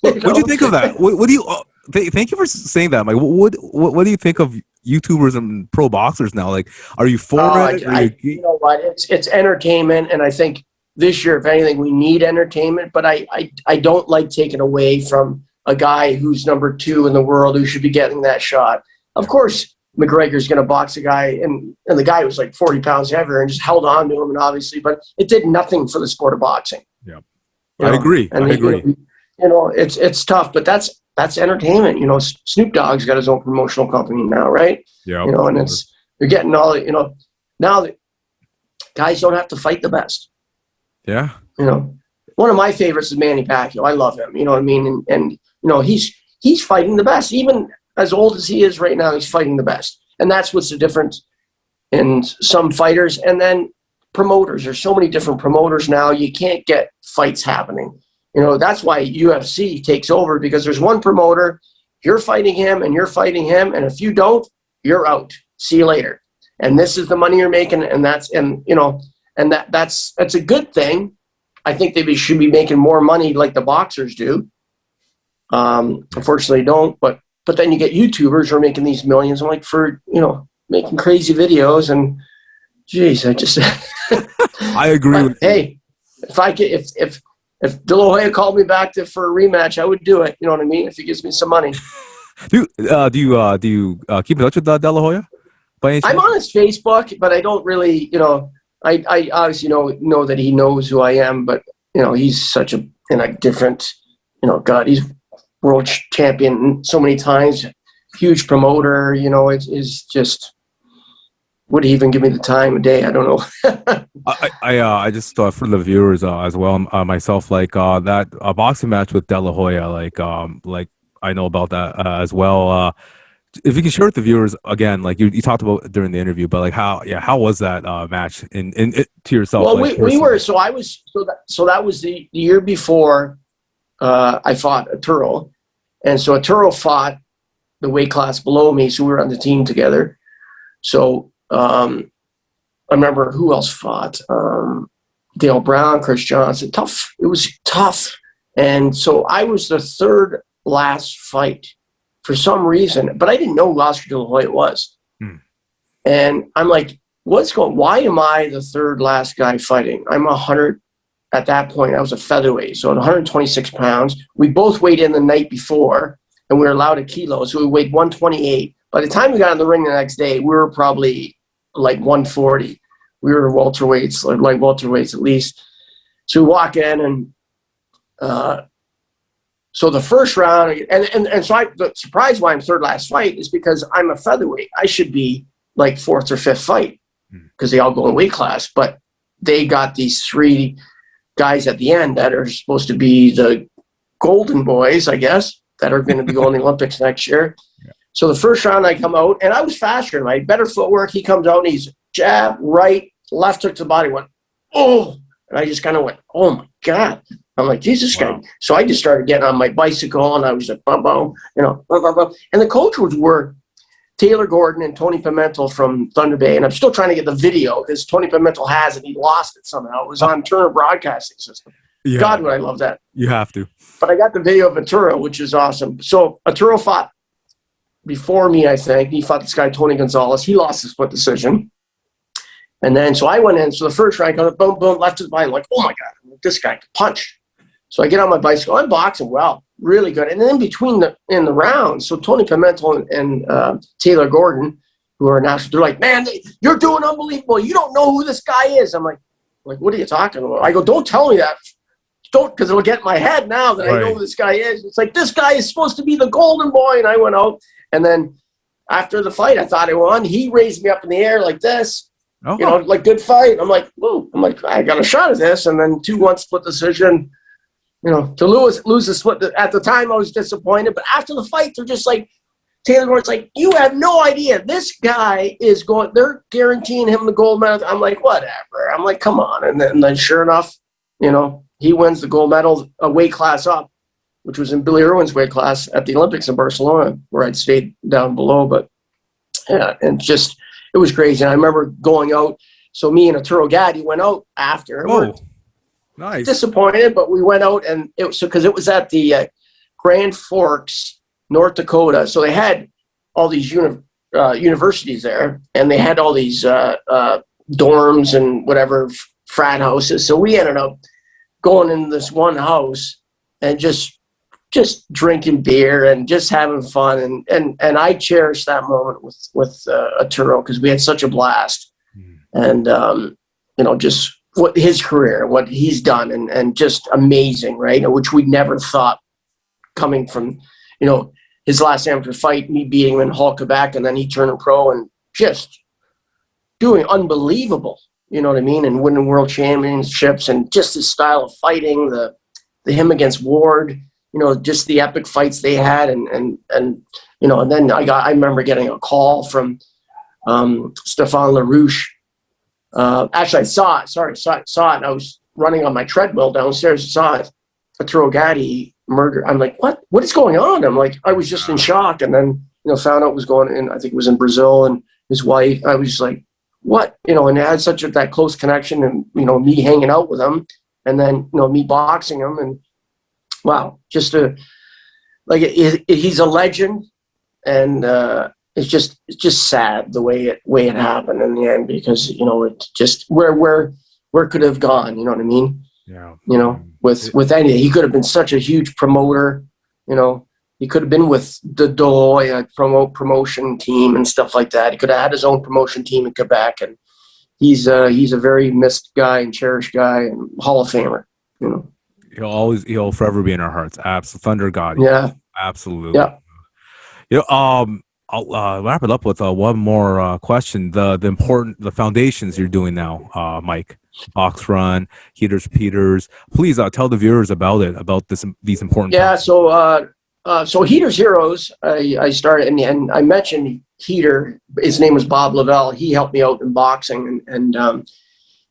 What do you think of that? What do you? Thank you for saying that, Mike. What do you think of YouTubers and pro boxers now? Like, are you for it? You know what? It's entertainment, and I think this year, if anything, we need entertainment. But I don't like taking away from a guy who's number 2 in the world who should be getting that shot. Of course, McGregor's going to box a guy, and the guy was like 40 pounds heavier and just held on to him, and obviously, but it did nothing for the sport of boxing. Yeah, I agree. I agree. You know, it's tough, but that's entertainment. You know, Snoop Dogg's got his own promotional company now, right? Yeah. You know, and you're getting all, you know, now that guys don't have to fight the best. Yeah. You know, one of my favorites is Manny Pacquiao. I love him. You know what I mean? And you know, he's fighting the best. Even as old as he is right now, he's fighting the best. And that's what's the difference in some fighters. And then promoters. There's so many different promoters now. You can't get fights happening. You know, that's why UFC takes over, because there's one promoter, you're fighting him and you're fighting him. And if you don't, you're out. See you later. And this is the money you're making. And that's a good thing. I think they should be making more money like the boxers do. Unfortunately, don't. But then you get YouTubers who are making these millions. I'm like, for, you know, making crazy videos. And geez, I just I agree with you. Hey, if De La Hoya called me back for a rematch, I would do it. You know what I mean? If he gives me some money. Do you keep in touch with De La Hoya? I'm on his Facebook, but I don't really, you know. I obviously know that he knows who I am, but you know, he's such a different, you know, God, he's world champion so many times, huge promoter. You know, it's just, would he even give me the time of day? I don't know. I just for the viewers as well, myself, like that boxing match with De La Hoya, like I know about that as well. If you can share with the viewers again, like you talked about during the interview, but like how was that match to yourself? Well, like, we were, so that was the year before I fought Arturo, and so Arturo fought the weight class below me, so we were on the team together. So I remember who else fought, Dale Brown, Chris Johnson. Tough. It was tough, and so I was the third last fight. For some reason, but I didn't know who Oscar De La Hoya was. And I'm like, why am I the third last guy fighting? I'm 100, at that point, I was a featherweight, so at 126 pounds. We both weighed in the night before, and we were allowed a kilo, so we weighed 128. By the time we got in the ring the next day, we were probably like 140. We were welterweights, like welterweights at least. So we walk in, and so the first round, and so the surprise why I'm third last fight is because I'm a featherweight. I should be like fourth or fifth fight because they all go in weight class. But they got these 3 guys at the end that are supposed to be the golden boys, I guess, that are going to be going to the Olympics next year. Yeah. So the first round I come out, and I was faster than him. I had better footwork. He comes out, and he's jab, right, left hook to the body, went, oh! And I just kind of went, oh, my God. I'm like, Jesus, guy. So I just started getting on my bicycle, and I was like, bum, bum, you know, bum, bum, bum. And the coaches were Taylor Gordon and Tony Pimentel from Thunder Bay. And I'm still trying to get the video because Tony Pimentel has it. He lost it somehow. It was on Turner Broadcasting System. Yeah. God, would I love that. You have to. But I got the video of Arturo, which is awesome. So Arturo fought before me, I think. He fought this guy, Tony Gonzalez. He lost the split decision. And then, so I went in. So the first round, I go, boom, boom, left his body. Like, oh, my God, this guy can punch. So I get on my bicycle. I'm boxing well, really good. And then in between in the rounds, so Tony Pimentel and Taylor Gordon, who are national, they're like, man, you're doing unbelievable. You don't know who this guy is. I'm like, what are you talking about? I go, don't tell me that. Don't, because it'll get in my head now that I know who this guy is. It's like, this guy is supposed to be the golden boy. And I went out. And then after the fight, I thought I won. He raised me up in the air like this. You know, like, good fight. I'm like, whoa. I'm like, I got a shot at this. And then 2-1 split decision. You know, to lose the split. At the time, I was disappointed. But after the fight, they're just like, Taylor Gordon's like, you have no idea. This guy is going, they're guaranteeing him the gold medal. I'm like, whatever. I'm like, come on. And then sure enough, you know, he wins the gold medal, a weight class up, which was in Billy Irwin's weight class at the Olympics in Barcelona, where I'd stayed down below. But yeah, and just, it was crazy. And I remember going out. So me and Arturo Gatti went out after. Oh, nice. Disappointed, but we went out, and it was because it was at the Grand Forks, North Dakota. So they had all these universities there, and they had all these dorms and whatever frat houses. So we ended up going in this one house and just drinking beer and just having fun. And I cherish that moment with Arturo, because we had such a blast. And, you know, just what his career, what he's done, and just amazing, right? Which we never thought, coming from, you know, his last amateur fight, me beating him in Hall, Quebec, and then he turning pro and just doing unbelievable, you know what I mean? And winning world championships, and just his style of fighting, the him against Ward, you know, just the epic fights they had. And you know, and then I remember getting a call from Stefan LaRouche. Actually, I saw it. I was running on my treadmill downstairs, saw it. Arturo Gatti murder. I'm like, what is going on? I'm like, I was just in shock. And then, you know, found out it was going in, I think it was in Brazil, and his wife. I was like, what? You know, and it had such that close connection, and, you know, me hanging out with him, and then, you know, me boxing him, and wow, just he's a legend. And it's just sad the way it happened in the end, because, you know, it just where could it have gone, you know what I mean? Yeah. You know, with any, he could have been such a huge promoter, you know, he could have been with the De La Hoya promotion team and stuff like that. He could have had his own promotion team in Quebec, and he's a very missed guy and cherished guy and Hall of Famer, you know. He'll forever be in our hearts. Absolutely. Thunder God. Yeah. Absolutely. Yeah. You know, I'll wrap it up with one more question. The foundations you're doing now, Mike. Box Run, Heaters Peters. Please tell the viewers about it, about these important. Yeah. So Heaters Heroes, I started, and I mentioned Heater. His name was Bob Lavelle. He helped me out in boxing, and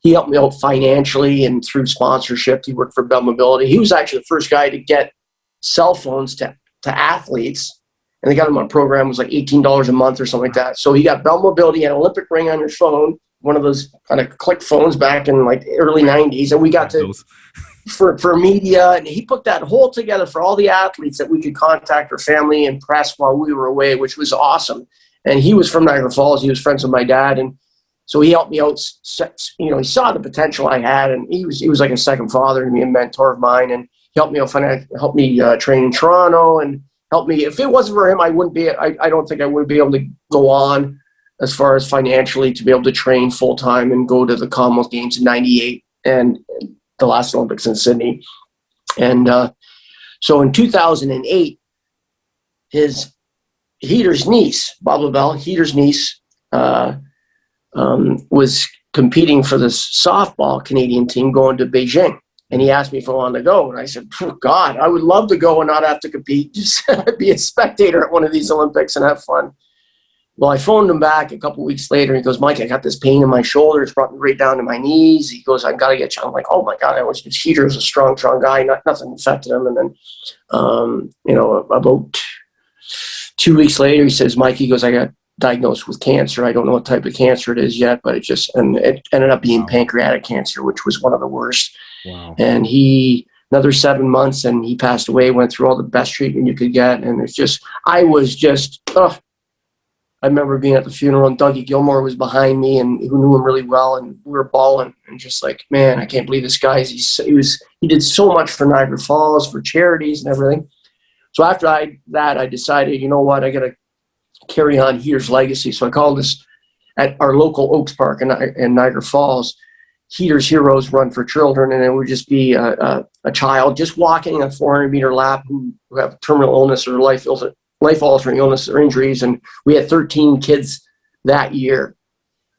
he helped me out financially and through sponsorship. He worked for Bell Mobility. He was actually the first guy to get cell phones to athletes, and they got him on a program. It was like $18 a month or something like that. So he got Bell Mobility, an Olympic ring on your phone, one of those kind of click phones back in like the early 90s. And we got to, for media, and he put that whole together for all the athletes that we could contact their family and press while we were away, which was awesome. And he was from Niagara Falls. He was friends with my dad. And so he helped me out. You know, he saw the potential I had, and he was like a second father to me, a mentor of mine. And he helped me out, helped me train in Toronto, and helped me. If it wasn't for him, I wouldn't be. I don't think I would be able to go on as far as financially to be able to train full time and go to the Commonwealth Games in '98 and the last Olympics in Sydney. And so in 2008, his Heater's niece, Bob Lavelle, Heater's niece, was competing for the softball Canadian team going to Beijing. And he asked me if I wanted to go. And I said, oh, God, I would love to go and not have to compete. Just be a spectator at one of these Olympics and have fun. Well, I phoned him back a couple of weeks later. He goes, Mike, I got this pain in my shoulder. It's brought me right down to my knees. He goes, I've got to get you. I'm like, oh, my God. Heater was a strong guy. Nothing affected him. And then, you know, about 2 weeks later, he says, Mike, he goes, I got diagnosed with cancer. I don't know what type of cancer it is yet, but it ended up being pancreatic cancer, which was one of the worst. Wow. And another 7 months, and he passed away, went through all the best treatment you could get. And I remember being at the funeral, and Dougie Gilmore was behind me, and who knew him really well, and we were bawling, and just like, man, I can't believe this guy. He did so much for Niagara Falls, for charities and everything. So after I decided, you know what, I got to carry on Heater's legacy. So I called this at our local Oaks Park in Niagara Falls, Heater's Heroes Run for Children, and it would just be a child just walking a 400-meter lap who have terminal illness or life-altering illness or injuries. And we had 13 kids that year.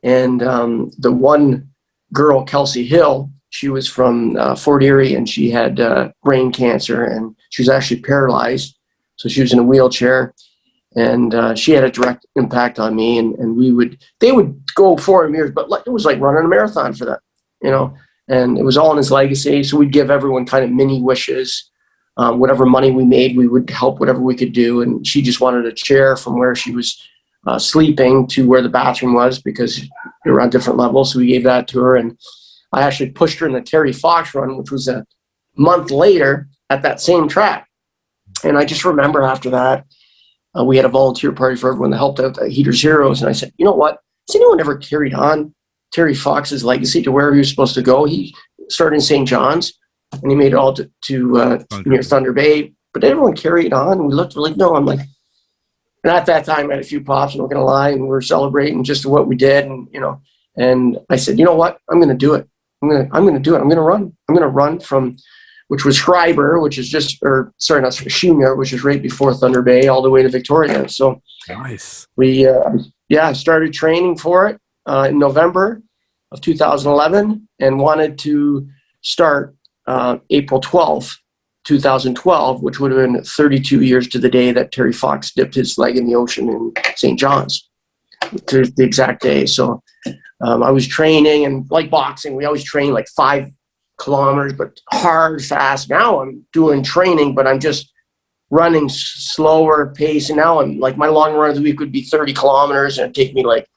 And the one girl, Kelsey Hill, she was from Fort Erie, and she had brain cancer, and she was actually paralyzed. So she was in a wheelchair, and she had a direct impact on me. And they would go 400 meters, but it was like running a marathon for them, you know. And it was all in his legacy. So we'd give everyone kind of mini wishes. Whatever money we made, we would help whatever we could do. And she just wanted a chair from where she was sleeping to where the bathroom was, because they were on different levels. So we gave that to her. And I actually pushed her in the Terry Fox run, which was a month later at that same track. And I just remember after that, we had a volunteer party for everyone that helped out the Heaters Heroes. And I said, you know what? Has anyone ever carried on Terry Fox's legacy to wherever he was supposed to go? He started in St. John's, and he made it all to near Thunder Bay. But did everyone carry it on? And we looked, we're like, no. I'm like, and at that time, I had a few pops, I'm not going to lie, and we were celebrating just what we did. And, you know, and I said, you know what? I'm going to do it. I'm going to do it. I'm going to run. I'm going to run from, which was Schreiber, which is just, or sorry, not Schumer, which is right before Thunder Bay, all the way to Victoria. So Nice. we, started training for it in November of 2011 and wanted to start April 12th, 2012, which would have been 32 years to the day that Terry Fox dipped his leg in the ocean in St. John's, to the exact day. So I was training, and like boxing, we always train like 5 kilometers, but hard, fast. Now I'm doing training, but I'm just running slower pace. And now I'm like, my long run of the week would be 30 kilometers, and it'd take me like,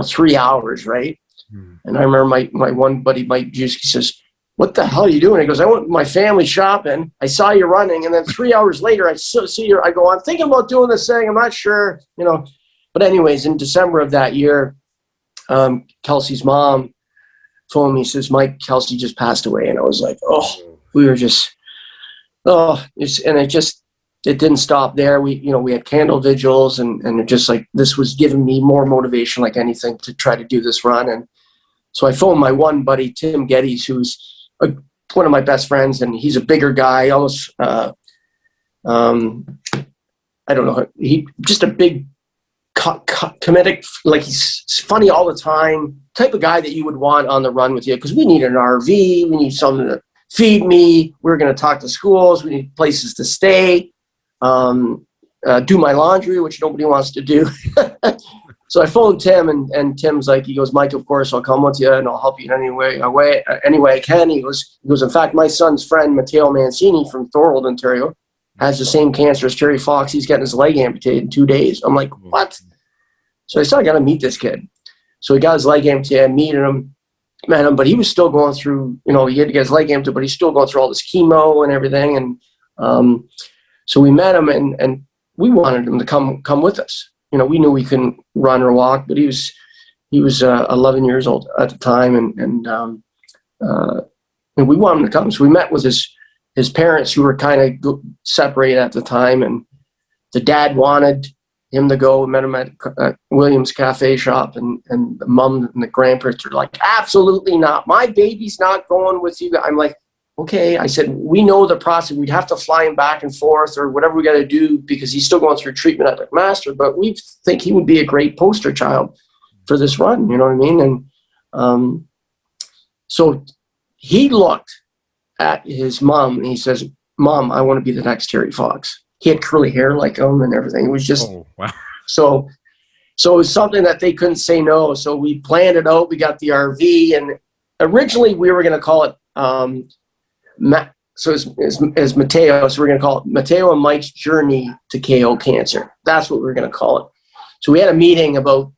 3 hours, right? And I remember my one buddy, Mike Juice, he says, what the hell are you doing? He goes, I went with my family shopping. I saw you running. And then 3 hours later, I see you. I go, I'm thinking about doing this thing. I'm not sure, But anyways, in December of that year, Kelsey's mom phoned me, says, Mike, Kelsey just passed away. And I was like, we were just, it didn't stop there. We had candle vigils, and it just like, this was giving me more motivation like anything to try to do this run. And so I phoned my one buddy, Tim Geddes, who's one of my best friends, and he's a bigger guy, almost, I don't know, he just a big comedic, like he's funny all the time, type of guy that you would want on the run with you, because we need an RV, we need something to feed me, we're going to talk to schools, we need places to stay, do my laundry, which nobody wants to do. So I phoned Tim, and Tim's like, he goes, Mike, of course, I'll come with you and I'll help you in any way I can. He goes, in fact, my son's friend, Matteo Mancini from Thorold, Ontario, has the same cancer as Terry Fox. He's getting his leg amputated in 2 days. I'm like, what? So I said, I got to meet this kid. So he got his leg amputated, met him, but he was still going through, he had to get his leg amputated, but he's still going through all this chemo and everything. And so we met him, and we wanted him to come with us. We knew we couldn't run or walk, but he was 11 years old at the time, and we wanted him to come. So we met with his parents, who were kind of separated at the time, and the dad wanted him to go. We met him at Williams Cafe Shop, and the mom and the grandparents are like, absolutely not. My baby's not going with you. I'm like, okay. I said, we know the process. We'd have to fly him back and forth or whatever we got to do, because he's still going through treatment at McMaster, but we think he would be a great poster child for this run. You know what I mean? And so he looked at his mom and he says, Mom, I want to be the next Terry Fox. He had curly hair like him and everything. It was just, wow. So it was something that they couldn't say no. So we planned it out. We got the RV, and originally we were going to call it, so as Matteo, so we're going to call it Matteo and Mike's Journey to KO Cancer. That's what we're going to call it. So we had a meeting about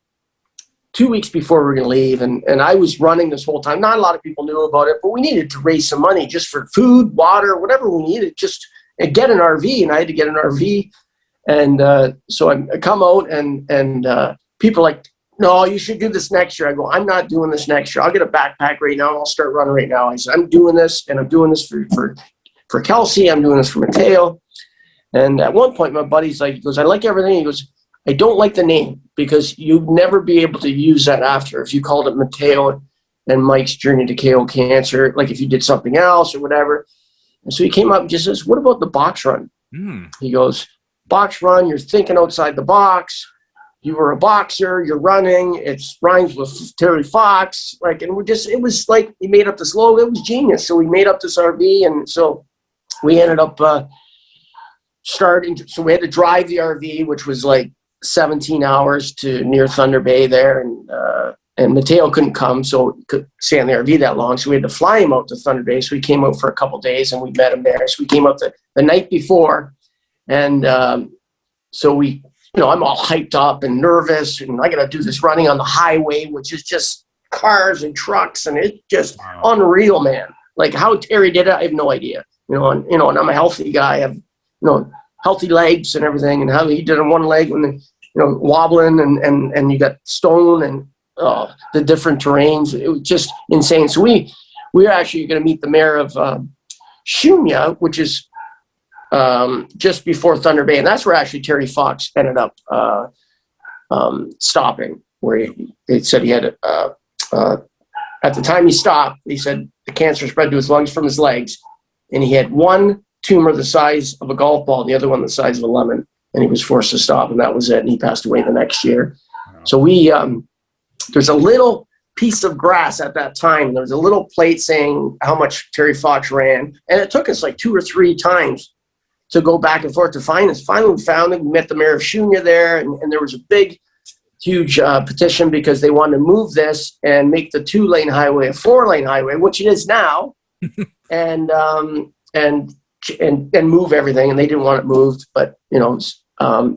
2 weeks before we were going to leave, and I was running this whole time. Not a lot of people knew about it, but we needed to raise some money just for food, water, whatever we needed, just and get an RV, and I had to get an RV. And so I come out, and people are like, no, you should do this next year. I go, I'm not doing this next year. I'll get a backpack right now, and I'll start running right now. I said, I'm doing this, and I'm doing this for Kelsey. I'm doing this for Matteo. And at one point, my buddy's like, he goes, I like everything. He goes, I don't like the name, because you'd never be able to use that after. If you called it Matteo and Mike's Journey to KO Cancer, like if you did something else or whatever. And so he came up and just says, what about the box run? He goes, box run, you're thinking outside the box. You were a boxer, you're running, it rhymes with Terry Fox. Like, and it was like, he made up this logo. It was genius. So we made up this RV, and so we ended up starting. So we had to drive the RV, which was like 17 hours to near Thunder Bay there. And Matteo couldn't come, so he couldn't stay on the RV that long. So we had to fly him out to Thunder Bay. So we came out for a couple of days, and we met him there. So we came out the night before. And so we, I'm all hyped up and nervous, and I got to do this running on the highway, which is just cars and trucks, and it's just unreal, man. Like how Terry did it, I have no idea. And I'm a healthy guy. I have healthy legs and everything, and how he did on one leg when, you know, wobbling, and you got stone and the different terrains. It was just insane. So we're actually going to meet the mayor of Shunya, which is just before Thunder Bay, and that's where actually Terry Fox ended up stopping, where they said he had at the time he stopped, he said the cancer spread to his lungs from his legs, and he had one tumor the size of a golf ball, and the other one the size of a lemon, and he was forced to stop, and that was it, and he passed away the next year. Wow. So we there's a little piece of grass at that time. There was a little plate saying how much Terry Fox ran, and it took us like 2 or 3 times to go back and forth to find us. Finally, we found it. We met the mayor of Shunya there, and there was a big, huge petition because they wanted to move this and make the 2-lane highway a 4-lane highway, which it is now, and move everything. And they didn't want it moved, but you know,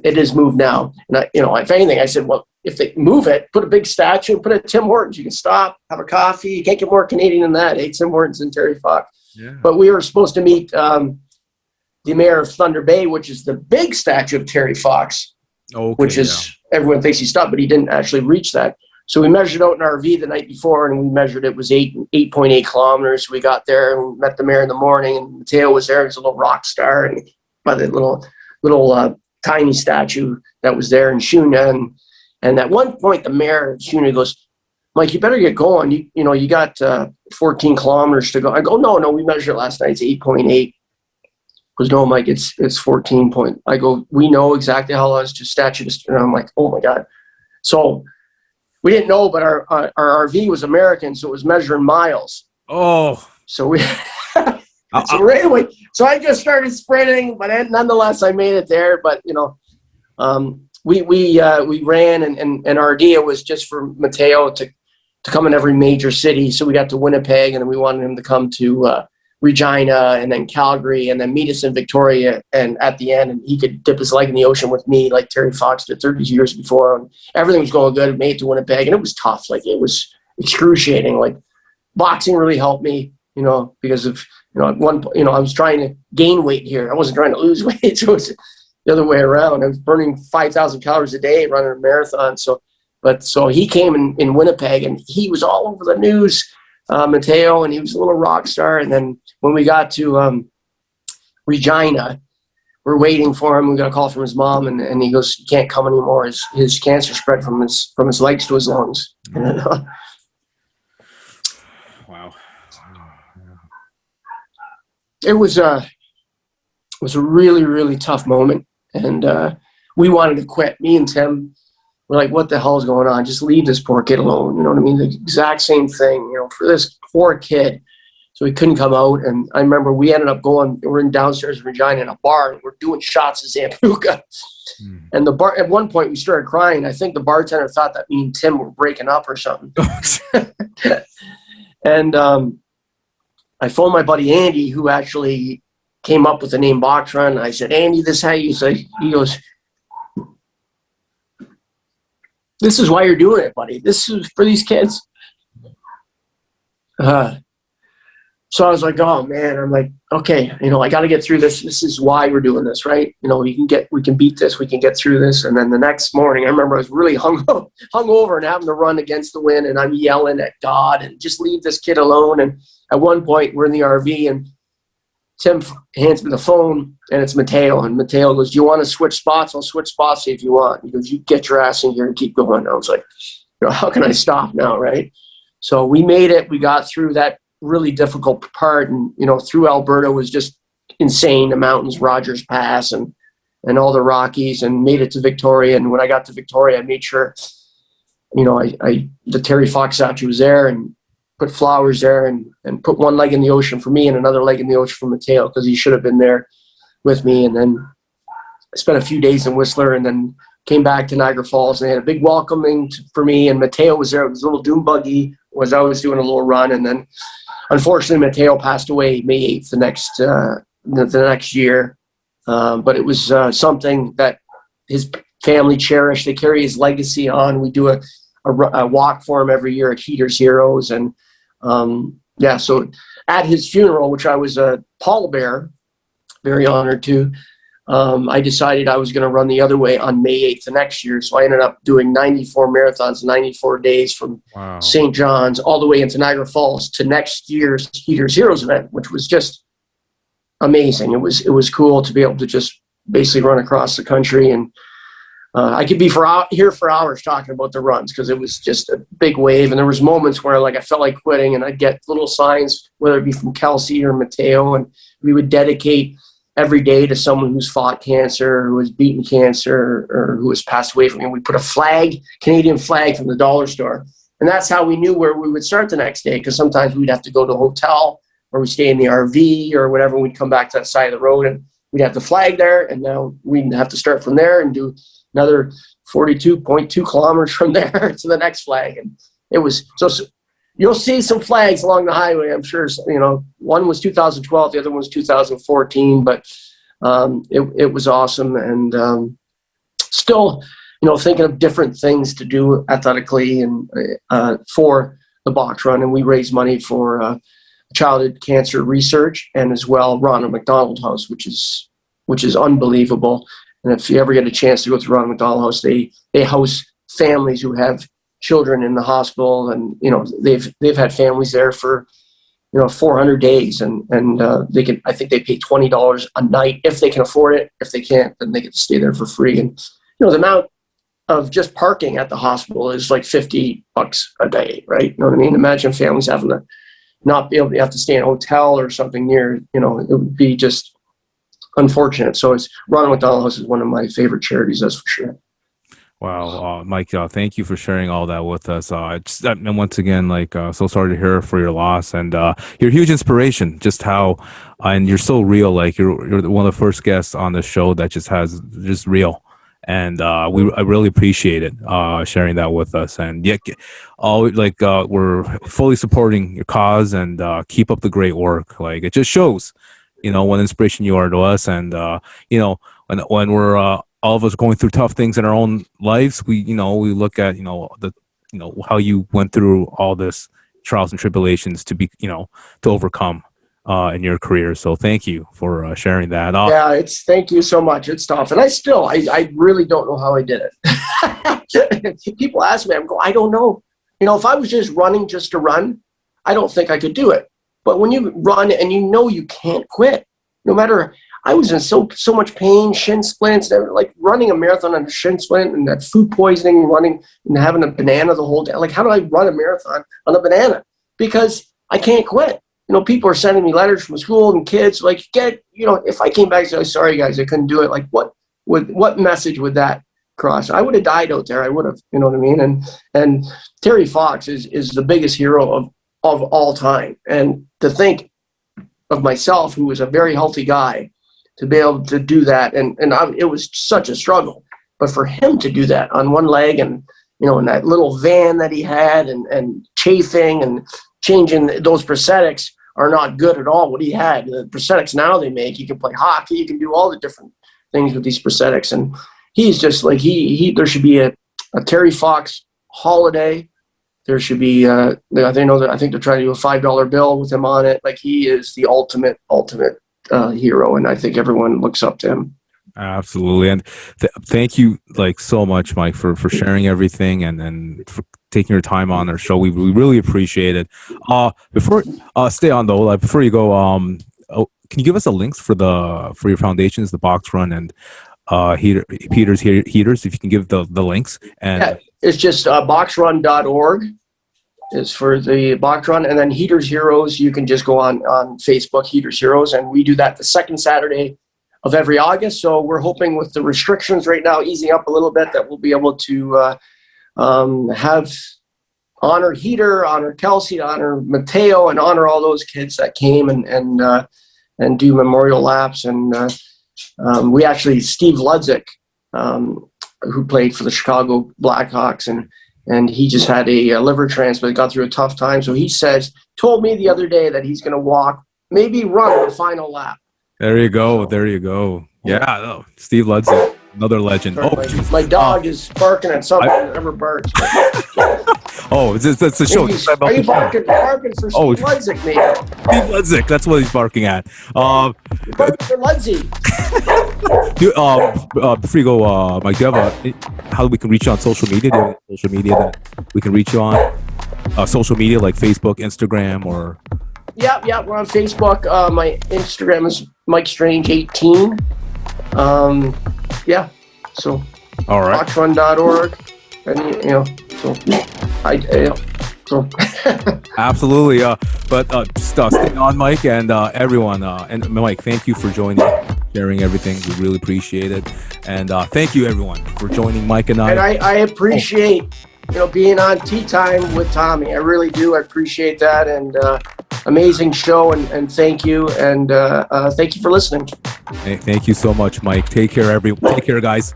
it is moved now. And I, you know, if anything, I said, well, if they move it, put a big statue, put a Tim Hortons. You can stop, have a coffee. You can't get more Canadian than that. Tim Hortons and Terry Fox. Yeah. But we were supposed to meet the mayor of Thunder Bay, which is the big statue of Terry Fox, which is, everyone thinks he stopped, but he didn't actually reach that. So we measured out an RV the night before, and we measured it was 8.8 kilometers. We got there and we met the mayor in the morning, and Mateo was there. He was a little rock star, and by the little tiny statue that was there in Shunya. And at one point, the mayor of Shunya goes, Mike, you better get going. You know, you got 14 kilometers to go. I go, no, we measured it last night. It's 8.8. Goes, no, Mike, it's 14 point. I go, we know exactly how long it's to statue. And I'm like, oh my God. So we didn't know, but our RV was American, so it was measuring miles. Oh. So we so anyway, so I just started sprinting, but nonetheless I made it there. But you know, we ran, and our idea was just for Mateo to come in every major city. So we got to Winnipeg, and then we wanted him to come to Regina, and then Calgary, and then meet us in Victoria, and at the end, and he could dip his leg in the ocean with me like Terry Fox did 30 years before, and everything was going good. Made it to Winnipeg, and it was tough. Like, it was excruciating. Like, boxing really helped me, you know, because of, you know, I was trying to gain weight here. I wasn't trying to lose weight. So it was the other way around. I was burning 5,000 calories a day running a marathon. So he came in Winnipeg, and he was all over the news, Mateo, and he was a little rock star. And then when we got to Regina, we're waiting for him. We got a call from his mom, and he goes, he can't come anymore. His cancer spread from his legs to his lungs. Wow. It was a really, really tough moment, and we wanted to quit. Me and Tim were like, what the hell is going on? Just leave this poor kid alone. You know what I mean? The exact same thing, you know, for this poor kid. So he couldn't come out. And I remember we ended up we're in downstairs in Regina in a bar, and we're doing shots of Zambuca. And the bar, at one point we started crying. I think the bartender thought that me and Tim were breaking up or something. And I phoned my buddy Andy, who actually came up with the name BOXER, and I said, Andy, this is how you say. He goes, this is why you're doing it, buddy. This is for these kids. So I was like, oh man, I'm like, okay, you know, I got to get through this. This is why we're doing this, right? You know, we can beat this. We can get through this. And then the next morning, I remember I was really hung over and having to run against the wind, and I'm yelling at God and just leave this kid alone. And at one point, we're in the RV, and Tim hands me the phone, and it's Mateo. And Mateo goes, do you want to switch spots? I'll switch spots if you want. He goes, you get your ass in here and keep going. And I was like, you know, how can I stop now, right? So we made it. We got through that really difficult part, and you know, through Alberta was just insane. The mountains, Rogers Pass, and all the Rockies, and made it to Victoria. And when I got to Victoria, I made sure, you know, the Terry Fox statue was there, and put flowers there, and put one leg in the ocean for me and another leg in the ocean for Mateo, because he should have been there with me. And then I spent a few days in Whistler, and then came back to Niagara Falls, and they had a big welcoming for me, and Mateo was there. It was a little dune buggy, was I was doing a little run, and then unfortunately Mateo passed away May 8th the next year. But it was something that his family cherished. They carry his legacy on. We do a walk for him every year at Heaters Heroes, and yeah, so at his funeral, which I was a pallbearer, very honored to, I decided I was going to run the other way on May 8th the next year. So I ended up doing 94 marathons, 94 days from Wow. St. John's all the way into Niagara Falls to next year's Heaters Heroes event, which was just amazing. It was cool to be able to just basically run across the country, and I could be here for hours talking about the runs because it was just a big wave. And there was moments where like I felt like quitting, and I'd get little signs, whether it be from Kelsey or Mateo, and we would dedicate every day to someone who's fought cancer, who has beaten cancer, or who has passed away from it. We put a flag, Canadian flag from the dollar store. And that's how we knew where we would start the next day, because sometimes we'd have to go to a hotel or we stay in the RV or whatever. And we'd come back to that side of the road and we'd have the flag there. And now we'd have to start from there and do another 42.2 kilometers from there to the next flag. And it was so you'll see some flags along the highway. I'm sure, you know, one was 2012, the other one was 2014, but it was awesome. And still, you know, thinking of different things to do athletically and for the box run. And we raise money for childhood cancer research, and as well Ronald McDonald House, which is unbelievable. And if you ever get a chance to go to Ronald McDonald House, they house families who have children in the hospital, and you know they've had families there for 400 days, and they can, I think they pay $20 a night if they can afford it. If they can't, then they get to stay there for free. And you know the amount of just parking at the hospital is like $50 a day, right? You know what I mean? Imagine families having to not be able to have to stay in a hotel or something near. You know, it would be just unfortunate. So it's Ronald McDonald House is one of my favorite charities, that's for sure. Wow, Mike, thank you for sharing all that with us. And once again, like, so sorry to hear for your loss, and you're a huge inspiration. Just how, and you're so real. Like you're one of the first guests on the show that has just real, and I really appreciate it sharing that with us. And yet, we're fully supporting your cause, and keep up the great work. Like it just shows, you know, what inspiration you are to us, and you know, when we're all of us going through tough things in our own lives, we look at, how you went through all this trials and tribulations to be, to overcome in your career. So thank you for sharing that. Yeah, thank you so much. It's tough. And I really don't know how I did it. People ask me, I don't know. You know, if I was just running just to run, I don't think I could do it. But when you run and you know you can't quit, no matter, I was in so much pain, shin splints, like running a marathon on a shin splint, and that food poisoning, running and having a banana the whole day. Like, how do I run a marathon on a banana? Because I can't quit. You know, people are sending me letters from school and kids like, if I came back and said, sorry guys, I couldn't do it. Like, what message would that cross? I would have died out there. I would have, you know what I mean? And Terry Fox is the biggest hero of all time. And to think of myself, who was a very healthy guy, to be able to do that, and it was such a struggle. But for him to do that on one leg, and in that little van that he had, and chafing and changing those prosthetics are not good at all. What he had, the prosthetics now they make, you can play hockey, you can do all the different things with these prosthetics, and he's just like there should be a Terry Fox holiday. There should be I think they're trying to do a $5 bill with him on it. Like, he is the ultimate hero, and I think everyone looks up to him. Absolutely. And thank you so much, Mike, for sharing everything and for taking your time on our show. We really appreciate it. Before stay on though, before you go, can you give us the links for your foundations, the Box Run and Heaters, if you can give the links. And yeah, it's just boxrun.org is for the box run, and then Heaters Heroes, you can just go on Facebook, Heaters Heroes, and we do that the second Saturday of every August. So we're hoping with the restrictions right now easing up a little bit that we'll be able to have honor Heater, honor Kelsey, honor Mateo, and honor all those kids that came and do memorial laps. And we actually, Steve Ludzik, who played for the Chicago Blackhawks, and he just had a liver transplant, got through a tough time. So he told me the other day that he's going to walk, maybe run the final lap. There you go. Yeah, Steve Ludzik. Another legend. Sorry, Oh, geez. my dog is barking at something that never barks. Oh, that's the show. Maybe It's about are you the show. barking for Oh, Steve Ludzik, maybe? Steve Ludzik, that's what he's barking at. You're barking for Ludzik. Before you go, Mike, do you have how we can reach you on social media? Do you have any social media that we can reach you on? Social media like Facebook, Instagram, or Yeah, we're on Facebook. My Instagram is MikeStrange18. Yeah, so all right. boxrun.org, and so Absolutely. But just stay on, Mike, and everyone. And Mike, thank you for joining, sharing everything. We really appreciate it. And thank you, everyone, for joining Mike and I. And I appreciate being on Tea Time with Tommy. I really do. I appreciate that, and amazing show. And thank you, and thank you for listening. Thank you so much, Mike. Take care, everyone. Take care, guys.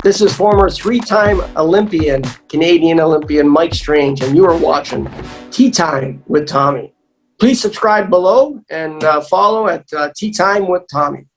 This is former 3-time Olympian, Canadian Olympian Mike Strange, and you are watching Tea Time with Tommy. Please subscribe below and follow at Tea Time with Tommy.